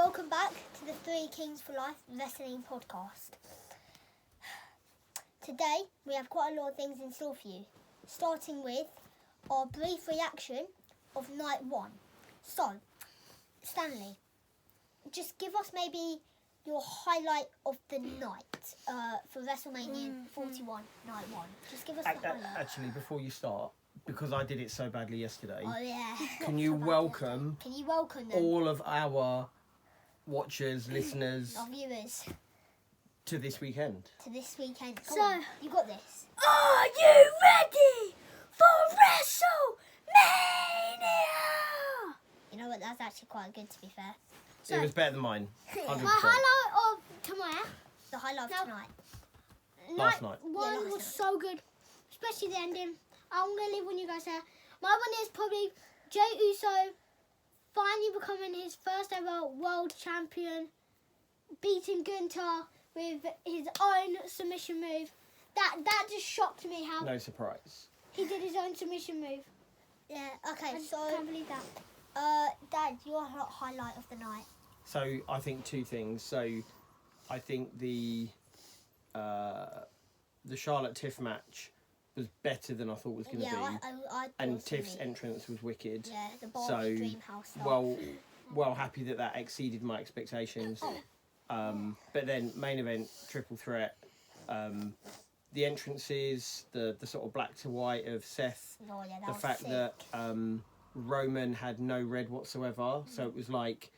welcome back to the Three Kings for Life Wrestling Podcast. Today we have quite a lot of things in store for you, starting with our brief reaction of Night 1. So, Stanley, just give us maybe your highlight of the night for WrestleMania 41, Night 1. Just give us the highlight. Actually, before you start, because I did it so badly yesterday, Oh yeah. can you welcome them? all of our watchers, listeners, Our viewers to this weekend? to this weekend. Come So- on, you got this. Are you ready for WrestleMania? You know what? That's actually quite good, to be fair. It was better than mine, 100%. My highlight of tonight, The highlight Now- of tonight. Last night. one last was night. so good, especially the ending. I'm gonna leave when you guys there. My one is probably Jey Uso finally becoming his first ever world champion, beating Gunther with his own submission move. That just shocked me how No surprise. he did his own submission move. Yeah. Okay. I just So, can't believe that. Dad, your highlight of the night. So I think two things. So I think the Charlotte Tiff match was better than I thought it was going to Yeah, be. I And thought so, Tiff's mate. entrance was wicked. Yeah, the Barbie So, Dream House stuff. well happy that exceeded my expectations. But then main event, triple threat, the entrances, the sort of black to white of Seth, Oh, yeah, that the was fact sick. that Roman had no red whatsoever, so it was like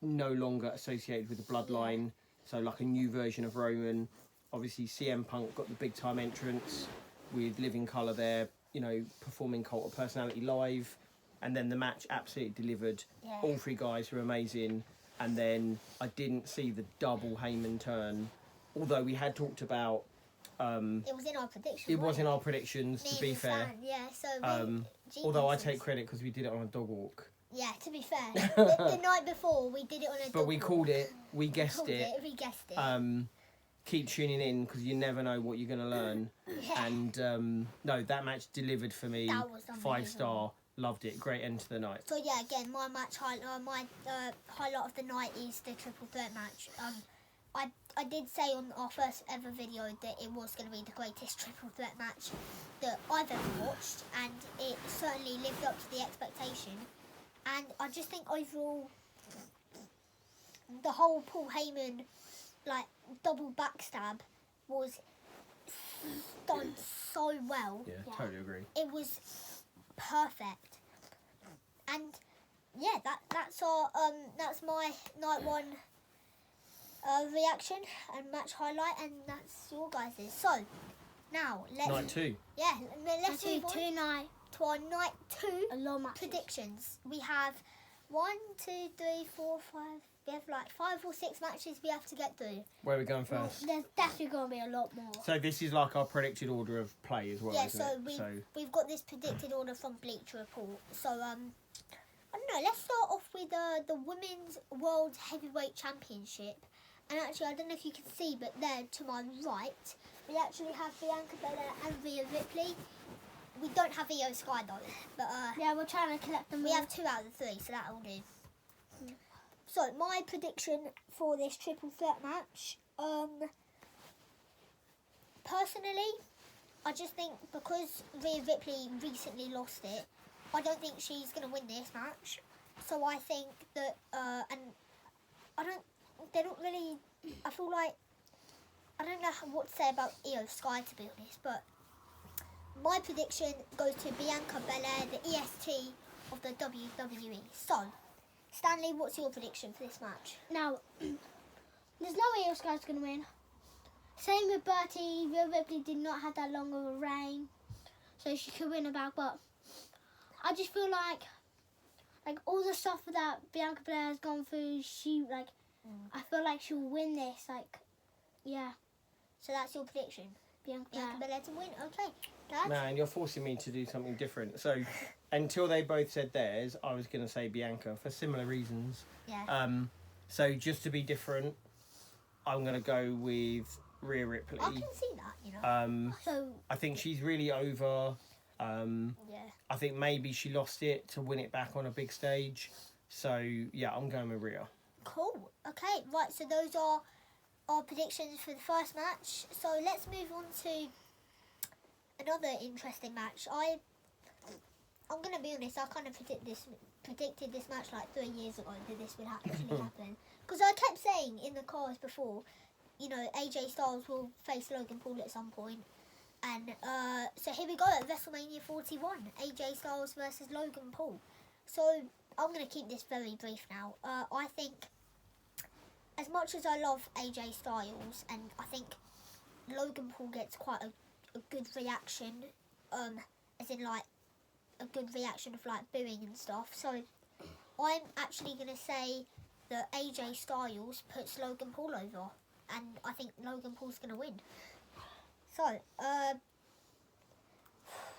no longer associated with the bloodline, so like a new version of Roman. Obviously CM Punk got the big time entrance with Living Colour there, you know, performing Cult of Personality live, and then the match absolutely delivered. Yeah. All three guys were amazing, and then I didn't see the double Heyman turn, although we had talked about It was in our predictions. it was wasn't in our predictions, Me to and be the fair. fan, yeah, so Although I geniuses. take credit because we did it on a dog walk. Yeah, to be fair, the night before we did it on a. But we called it, we guessed it. We guessed it. Keep tuning in because you never know what you're going to learn. Yeah. And no, that match delivered for me. That was 5-star. Loved it. Great end to the night. So yeah, again, my highlight of the night is the triple threat match. I did say on our first ever video that it was going to be the greatest triple threat match that I've ever watched, and it certainly lived up to the expectation. And I just think overall, the whole Paul Heyman like double backstab was done so well. Yeah, totally agree. It was perfect. And yeah, that's my night 1 reaction and match highlight, and that's your guys's. So now let's Night 2. let's move on Tonight, to our night 2 a lot of matches. predictions. We have 1, 2, 3, 4, 5. We have like 5 or 6 matches we have to get through. Where are we going first? There's definitely going to be a lot more. So this is like our predicted order of play as well, Yeah, isn't so it? we've got this predicted order from Bleacher Report. So I don't know. Let's start off with the Women's World Heavyweight Championship. And actually, I don't know if you can see, but there to my right, we actually have Bianca Belair and Rhea Ripley. We don't have Io Sky though, but Yeah, we're trying to collect them we all. have 2 out of the 3, so that'll do. So my prediction for this triple threat match, personally, I just think because Rhea Ripley recently lost it, I don't think she's going to win this match. So I think that, and they don't really, I feel like, I don't know what to say about Io Sky, to be honest, but my prediction goes to Bianca Belair, the EST of the WWE. So, Stanley, what's your prediction for this match? Now, there's no way this guy's going to win. Same with Bertie. Rhea Ripley did not have that long of a reign, so she could win it back. But I just feel like all the stuff that Bianca Belair has gone through, I feel like she'll win this. Yeah, So that's your prediction. Bianca Belair. Bianca Belair to win. Okay, Dad. Man, you're forcing me to do something different. So until they both said theirs, I was going to say Bianca for similar reasons. Yeah. So just to be different, I'm going to go with Rhea Ripley. I can see that, you know. So I think she's really over. Yeah. I think maybe she lost it to win it back on a big stage. So, yeah, I'm going with Rhea. Cool. Okay, right, so those are our predictions for the first match. So let's move on to another interesting match. I'm going to be honest, I kind of predicted this match like 3 years ago that this would actually happen. Because I kept saying in the cars before, you know, AJ Styles will face Logan Paul at some point. And so here we go at WrestleMania 41, AJ Styles versus Logan Paul. So I'm going to keep this very brief now. I think, as much as I love AJ Styles, and I think Logan Paul gets quite a good reaction, as in like a good reaction of like booing and stuff. So I'm actually going to say that AJ Styles puts Logan Paul over, and I think Logan Paul's going to win. So,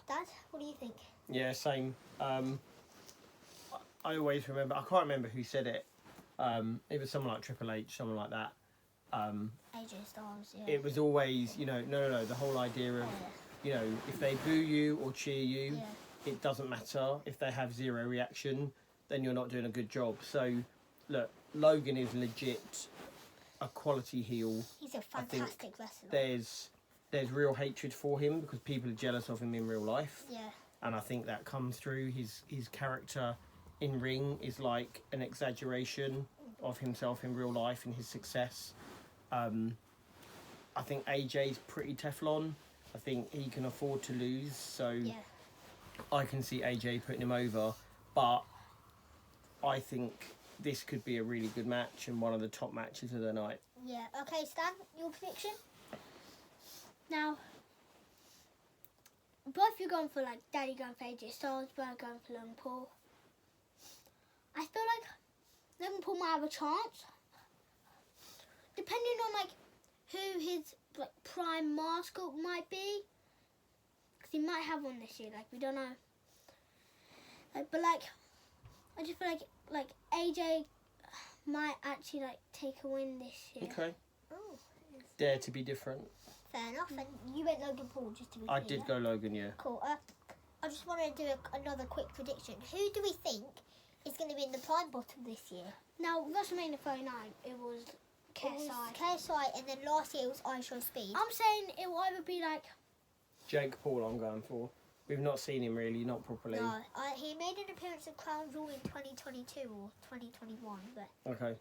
Dad, what do you think? Yeah, same. I always remember, I can't remember who said it. It was someone like Triple H, someone like that. AJ Styles, yeah. It was always, you know, no, the whole idea of, you know, if they boo you or cheer you, it doesn't matter. If they have zero reaction, then you're not doing a good job. So, look, Logan is legit a quality heel. He's a fantastic wrestler. There's real hatred for him because people are jealous of him in real life. Yeah. And I think that comes through. His character in ring is like an exaggeration of himself in real life and his success. I think AJ's pretty Teflon. I think he can afford to lose, so I can see AJ putting him over. But I think this could be a really good match and one of the top matches of the night. Yeah. Okay, Stan, your prediction? Now, both you going for like Daddy going for AJ Styles, Brad going for Logan Paul. I feel like Logan Paul might have a chance, depending on like who his like prime mascot might be, because he might have one this year. Like we don't know. Like, but like, I just feel like AJ might actually like take a win this year. Okay. Oh. Dare to be different. Fair enough. And you went Logan Paul, just to be clear. I did go Logan, yeah. Cool. I just want to do another quick prediction. Who do we think is going to be in the prime bottom this year? Now, WrestleMania 39, it was KSI. KSI, and then last year it was iShow Speed. I'm saying it will either be like... Jake Paul I'm going for. We've not seen him really, not properly. No, he made an appearance at Crown Jewel in 2022 or 2021, but Okay.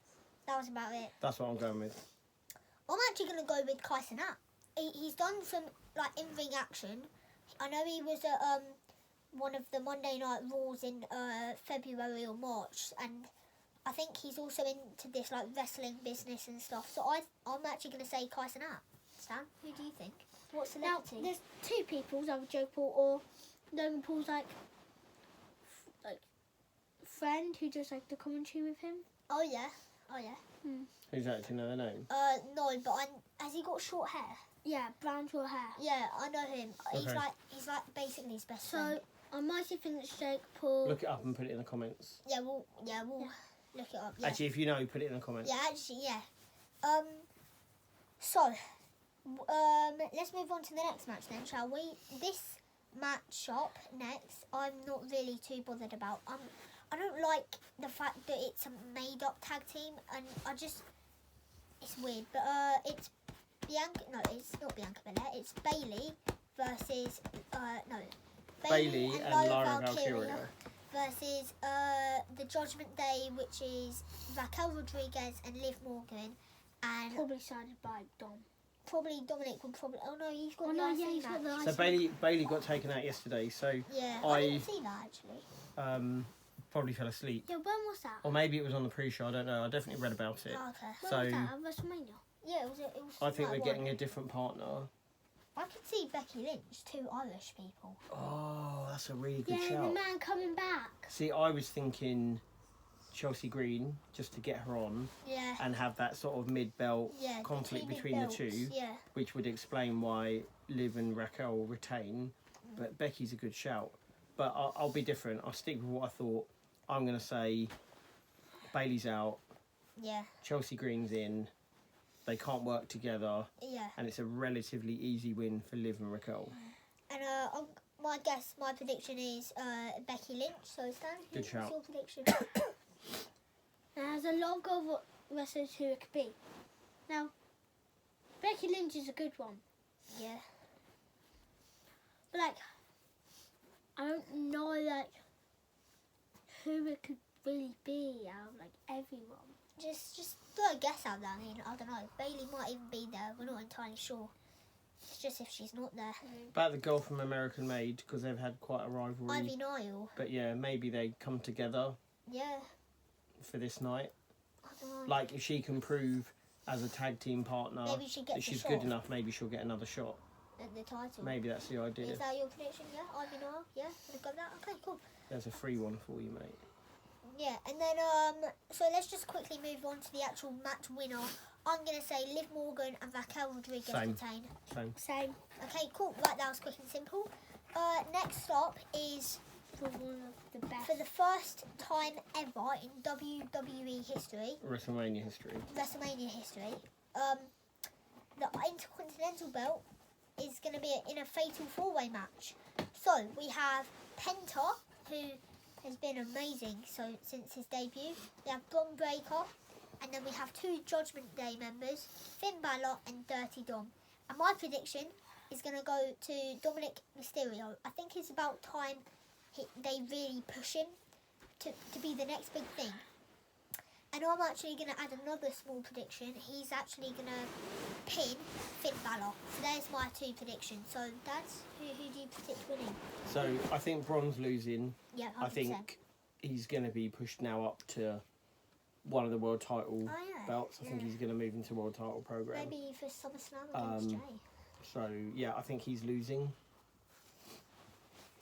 that was about it. That's what I'm going with. I'm actually going to go with Kai Cenat. He's done some like in-ring action. I know he was at one of the Monday Night Raws in February or March, and I think he's also into this like wrestling business and stuff. So I'm actually going to say Kai Cenat. Stan, who do you think? What Now, celebrity? there's two people, either Jake Paul or Logan Paul's like friend who does like the commentary with him. Oh yeah. Who's that? Do you know their name? No, but has he got short hair? Yeah, brown short hair. Yeah, I know him. Okay. He's like basically his best So friend. I might think it's Jake Paul. Look it up and put it in the comments. Yeah, we'll look it up. Yeah. Actually, if you know, put it in the comments. Yeah, actually, yeah. So, let's move on to the next match then, shall we? This match-up next, I'm not really too bothered about. I don't like the fact that it's a made-up tag team, and it's weird, but it's Bianca. No, it's not Bianca Belair. It's Bayley versus Bayley and Lara Valkyria versus the Judgment Day, which is Raquel Rodriguez and Liv Morgan, and Probably sided by Dom. probably Dominic would probably. Oh no, he's got Oh the no, IC yeah, he's got match. the So Bayley got taken out yesterday, so Yeah, I didn't see that actually. probably fell asleep. Yeah, when was that? Or maybe it was on the pre-show, I don't know. I definitely read about it. Oh, okay. When So- was that? At WrestleMania? Yeah, it was. I think that we're getting one. a different partner. I could see Becky Lynch, two Irish people. Oh, that's a really good Yeah, shout. the man coming back. See, I was thinking Chelsea Green, just to get her on Yeah. and have that sort of mid-belt Yeah. conflict two big between belts, the two, Yeah. which would explain why Liv and Raquel retain. But Becky's a good shout. But I'll be different. I'll stick with what I thought. I'm going to say Bayley's out, Yeah. Chelsea Green's in. They can't work together, Yeah. and it's a relatively easy win for Liv and Raquel. And my prediction is Becky Lynch. So Stan, Good shout. what's your prediction? And there's a lot of wrestlers who it could be. Now, Becky Lynch is a good one. Yeah. But, like, I don't know, like, who it could really be out of, like, everyone. Just throw a guess out there. I mean, I don't know. Bailey might even be there. We're not entirely sure. It's just if she's not there. About the girl from American Made, because they've had quite a rivalry. Ivy Nile. But yeah, maybe they come together Yeah. for this night. I don't know. Like, if she can prove as a tag team partner Maybe she gets that a she's shot good enough, maybe she'll get another shot. at the title. Maybe that's the idea. Is that your prediction? Yeah, Ivy Nile. Yeah, we've got that. Okay, cool. There's a free one for you, mate. Yeah, and then so let's just quickly move on to the actual match winner. I'm gonna say Liv Morgan and Raquel Rodriguez Same. retain. Same. Okay, cool. Right, that was quick and simple. Next up is For one of the best. for the first time ever in WWE history, WrestleMania history. WrestleMania history, the Intercontinental belt is going to be in a fatal four-way match. So we have Penta, who has been amazing since his debut. We have Bron Breakker, and then we have two Judgment Day members, Finn Balor and Dirty Dom. And my prediction is going to go to Dominic Mysterio. I think it's about time they really push him to be the next big thing. And I'm actually going to add another small prediction. He's actually going to pin Finn Balor. So there's my two predictions. So, Dads, who do you predict winning? So I think Bron's losing. Yeah, 100%. I think he's going to be pushed now up to one of the world title belts. I think he's going to move into world title program. Maybe for SummerSlam against Jay. So yeah, I think he's losing.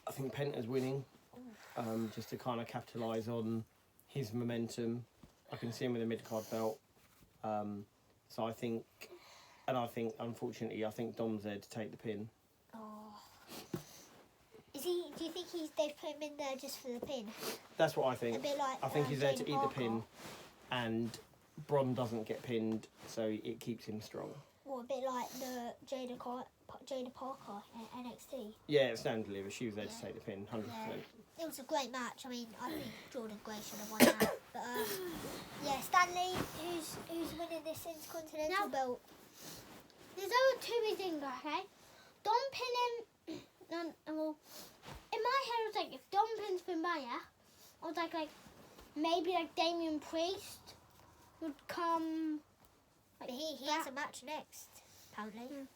I think Penta's winning, just to kind of capitalise on his momentum. I can see him with a mid-card belt. So I think, unfortunately, I think Dom's there to take the pin. Oh. Is he? Do you think they've put him in there just for the pin? That's what I think. A bit like I think he's there to Jada eat Parker. the pin, and Bron doesn't get pinned, so it keeps him strong. Or a bit like the Jada Parker at NXT. Yeah, it's down to Liv. She was there to Yeah. take the pin, 100%. It was a great match. I mean, I think Jordan Gray should have won that. But yeah, Stanley, who's winning this Intercontinental belt? There's only two things, okay? Dom pin him. Well, in my head, it was like if Dom pins Finn Balor, I was like maybe like Damian Priest would come. But he has a match next, apparently.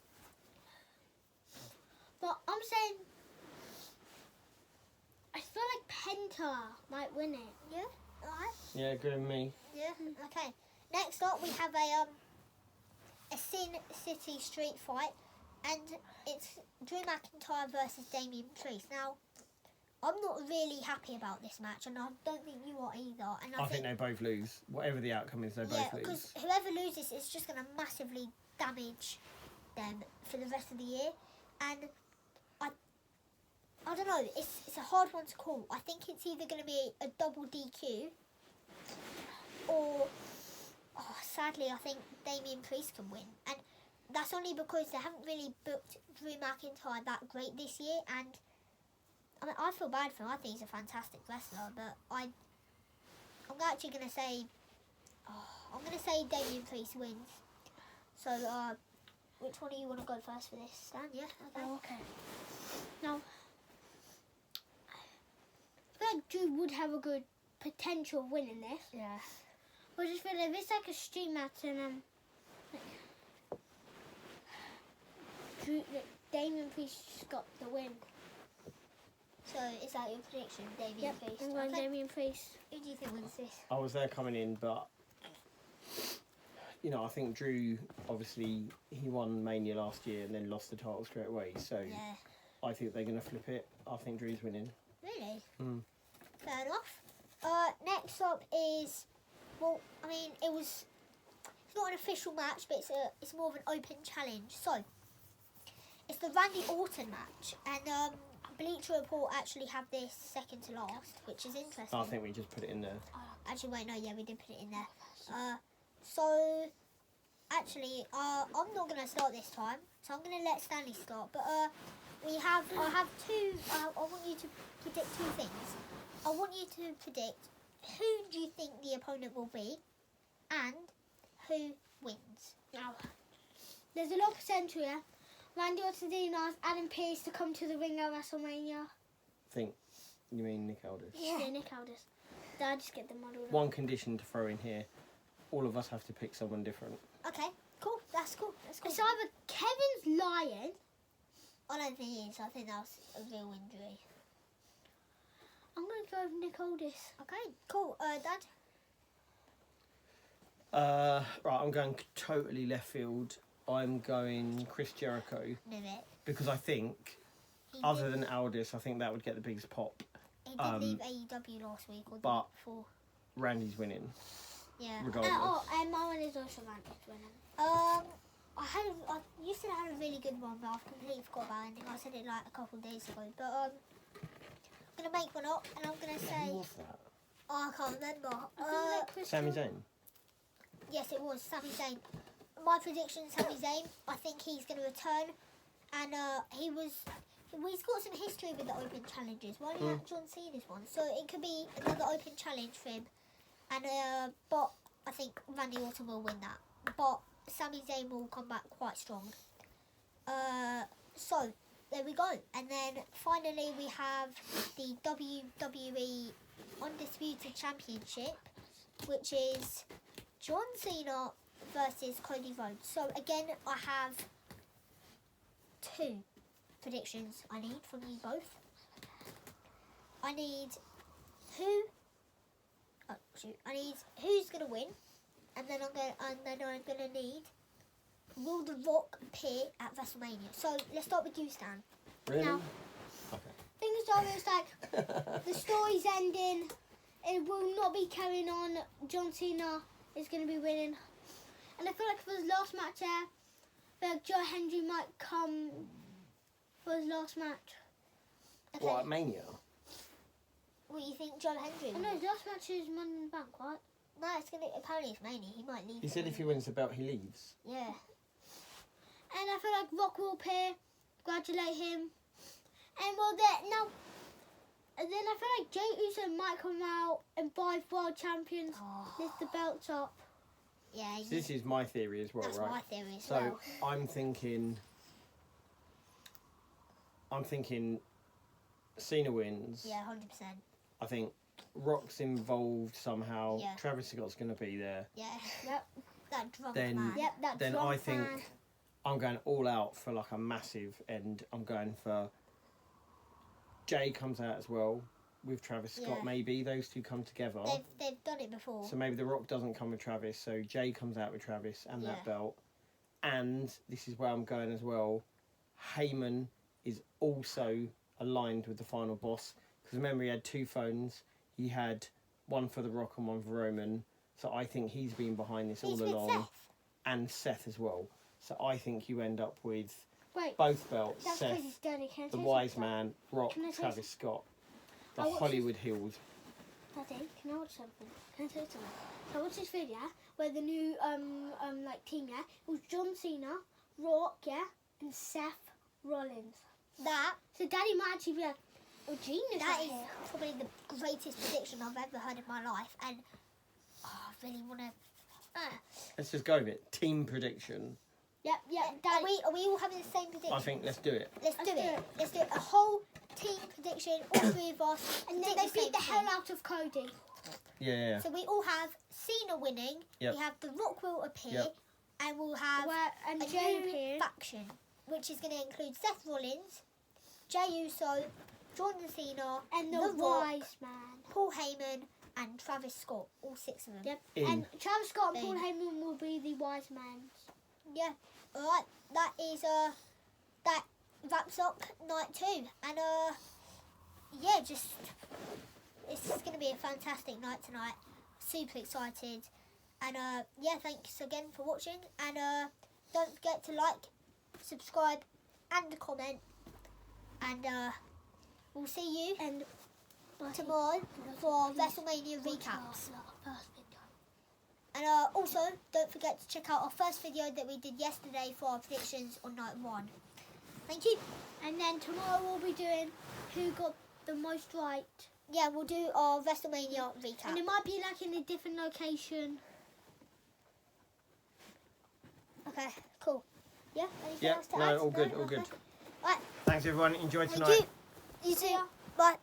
But I'm saying, I feel like Penta might win it. Yeah, alright. Yeah, good with me. Yeah, okay. Next up, we have a Sin City street fight, and it's Drew McIntyre versus Damian Priest. Now, I'm not really happy about this match, and I don't think you are either. And I think they both lose. Whatever the outcome is, they yeah, both lose. because whoever loses is just going to massively damage them for the rest of the year. And I don't know, it's a hard one to call. I think it's either going to be a double DQ or, sadly, I think Damian Priest can win. And that's only because they haven't really booked Drew McIntyre that great this year. And I mean, I feel bad for him. I think he's a fantastic wrestler, but I'm actually going to say, Damian Priest wins. So, which one do you want to go first for this, Stan? Yeah? Okay. Oh, okay. Now, I feel like Drew would have a good potential of winning this. Yeah. But I just feel like if it's like a street match and Damian Priest just got the win. So, is that your prediction, Damian Priest? I'm going Okay. Damian Priest. Who do you think wins this? I was there coming in, but I think Drew, obviously, he won Mania last year and then lost the title straight away. So Yeah. I think they're going to flip it. I think Drew's winning. Really? Mm. Fair enough. Next up is, well, I mean, it's not an official match, but it's more of an open challenge. So, it's the Randy Orton match, and Bleacher Report actually have this second to last, which is interesting. I think we just put it in there. Actually, wait, no, yeah, we did put it in there. So, actually, I'm not going to start this time, so I'm going to let Stanley start. But I have two. I want you to predict two things. I want you to predict who do you think the opponent will be, and who wins? Now, there's a lot of potential here. Randy Orton asked Adam Pearce to come to the ring at WrestleMania. You mean Nick Aldis? Yeah, Nick Aldis. Did I just get the model? One condition to throw in here: all of us have to pick someone different. Okay, cool. That's cool. That's cool. It's either Kevin's lying. I don't think he is. I think that's a real injury. I'm going to go with Nick Aldis. Okay, cool. Dad? Right, I'm going totally left field. I'm going Chris Jericho Knew it. because I think, He other did, than Aldis, I think that would get the biggest pop. he did leave AEW last week or the but- week before. Randy's winning, Yeah. regardless. And my one is also Randy's winning. I used to have a really good one, but I've completely forgot about it. I think I said it like a couple of days ago. But I'm gonna make one up, and I'm gonna say, Who was that? oh, I can't remember. Sami Zayn. Yes, it was Sami Zayn. My prediction, Sami Zayn. I think he's gonna return, and he's got some history with the open challenges. Why didn't have John Cena's one? So it could be another open challenge for him. And but I think Randy Orton will win that. But Sami Zayn will come back quite strong. So there we go. And then finally we have the WWE Undisputed Championship, which is John Cena versus Cody Rhodes. So again, I have 2 predictions I need from you both. I need who's gonna win, and then I'm gonna need will The Rock appear at WrestleMania. So let's start with you, Stan. Really? No. Okay. Things are it's like the story's ending. It will not be carrying on. John Cena is going to be winning. And I feel like for his last match there, I feel like Joe Hendry might come for his last match. Okay. What, at Mania? What you think, John Hendry? I know his last match is Money in the Bank, right? No, apparently it's Mania. He might leave. He it. said if he wins the belt, he leaves. Yeah. And I feel like Rock will appear, congratulate him. And and then I feel like Jey Uso might come out and 5 world champions, lift the belts up. Yeah. So this is my theory as well, That's right? my theory as So well. I'm thinking Cena wins. Yeah, 100%. I think Rock's involved somehow. Yeah. Travis Scott's going to be there. Yeah. Yep. That drunk Then- man. Yep, that's Then Rock I think fan. I'm going all out for like a massive end. I'm going for Jay comes out as well with Travis Scott. Yeah. Maybe those two come together. They've done it before. So maybe The Rock doesn't come with Travis. So Jay comes out with Travis and that Yeah. belt. And this is where I'm going as well. Heyman is also aligned with the final boss. Because remember, he had 2 phones. He had one for The Rock and one for Roman. So I think he's been behind this He's all with along. Seth. And Seth as well. So I think you end up with Wait, both belts. that's Seth, crazy, Daddy. Can I the say wise something? man, Rock, Can I say Travis Scott. The I watched Hollywood Hills. Daddy, can I watch something? Can I tell you something? So I watched this video where the new team, yeah, it was John Cena, Rock, yeah, and Seth Rollins. That So Daddy might actually be like a genius that out is here. probably the greatest prediction I've ever heard in my life, and I really want to. Let's just go with it. Team prediction. Yep, Daddy. Are we all having the same prediction? I think let's do it. Let's do Let's do it. it. Let's do it. A whole team prediction, all 3 of us, And then predict they beat the same hell thing. out of Cody. Yeah. So we all have Cena winning. Yep. We have The Rock will appear, Yep. and we'll have And a Jey new appeared. faction, which is going to include Seth Rollins, Jey Uso, John Cena, And the Rock, wise man. Paul Heyman, and Travis Scott. All 6 of them. Yep. In. And Travis Scott and Paul In. Heyman will be the wise man. Yeah. All right. That is that wraps up night 2, and yeah, just it's going to be a fantastic night tonight. Super excited, and yeah, thanks again for watching, and don't forget to like, subscribe, and comment, and we'll see you And tomorrow for our WrestleMania recaps. And also, don't forget to check out our first video that we did yesterday for our predictions on night 1. Thank you. And then tomorrow we'll be doing who got the most right. yeah, we'll do our WrestleMania recap. And it might be like in a different location. Okay, cool. Yeah, anything Yeah, else to no, add? all good, all Okay. good. Right, Thanks everyone, enjoy thank tonight. you. You too. Bye.